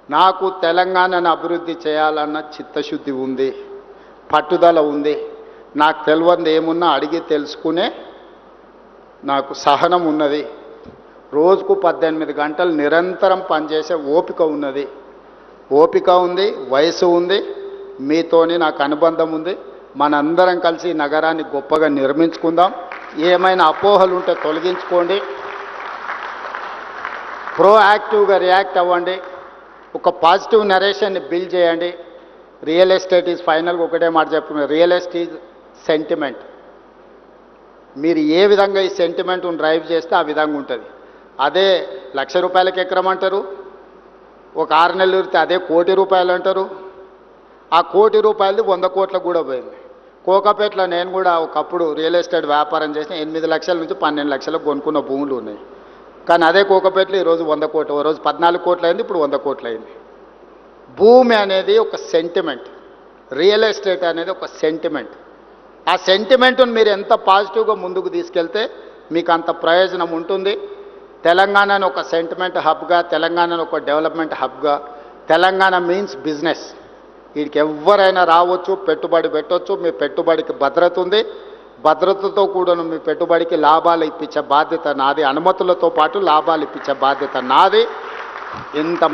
నాకు తెలంగాణను అభివృద్ధి చేయాలన్న చిత్తశుద్ధి ఉంది, పట్టుదల ఉంది. నాకు తెలియంది ఏమున్నా అడిగి తెలుసుకునే నాకు సహనం ఉన్నది. రోజుకు 18 గంటలు నిరంతరం పనిచేసే ఓపిక ఉన్నది. ఓపిక ఉంది, వయసు ఉంది, మీతోని నాకు అనుబంధం ఉంది. మనందరం కలిసి ఈ నగరాన్ని గొప్పగా నిర్మించుకుందాం. ఏమైనా అపోహలు ఉంటే తొలగించుకోండి, ప్రోయాక్టివ్గా రియాక్ట్ అవ్వండి, ఒక పాజిటివ్ నరేషన్ని బిల్డ్ చేయండి. రియల్ ఎస్టేట్ ఈజ్ ఫైనల్గా ఒకటే మాట చెప్తున్నారు, రియల్ ఎస్టేట్ ఈజ్ సెంటిమెంట్. మీరు ఏ విధంగా ఈ సెంటిమెంట్ను డ్రైవ్ చేస్తే ఆ విధంగా ఉంటుంది. అదే ₹1,00,000 ఎకరం అంటారు, ఒక 6 నెలలు ఉరితే అదే ₹1,00,00,000 అంటారు. ఆ ₹1,00,00,000 100 కోట్లకు కూడా పోయింది. కోకాపేటలో నేను కూడా ఒకప్పుడు రియల్ ఎస్టేట్ వ్యాపారం చేసిన 8 లక్షల నుంచి 12 లక్షలకు కొనుక్కున్న భూములు ఉన్నాయి. కానీ అదే కోకాపేటలో ఈరోజు 100 కోట్లు, ఓ రోజు 14 కోట్లు అయింది, ఇప్పుడు 100 కోట్లు అయింది. భూమి అనేది ఒక సెంటిమెంట్, రియల్ ఎస్టేట్ అనేది ఒక సెంటిమెంట్. ఆ సెంటిమెంట్ను మీరు ఎంత పాజిటివ్గా ముందుకు తీసుకెళ్తే మీకు అంత ప్రయోజనం ఉంటుంది. తెలంగాణను ఒక సెంటిమెంట్ హబ్గా, తెలంగాణను ఒక డెవలప్మెంట్ హబ్గా, తెలంగాణ మీన్స్ బిజినెస్. వీడికి ఎవరైనా రావచ్చు, పెట్టుబడి పెట్టవచ్చు. మీ పెట్టుబడికి భద్రత ఉంది. భద్రతతో కూడా మీ పెట్టుబడికి లాభాలు ఇప్పించే బాధ్యత నాది. అనుమతులతో పాటు లాభాలు ఇప్పించే బాధ్యత నాది. ఇంత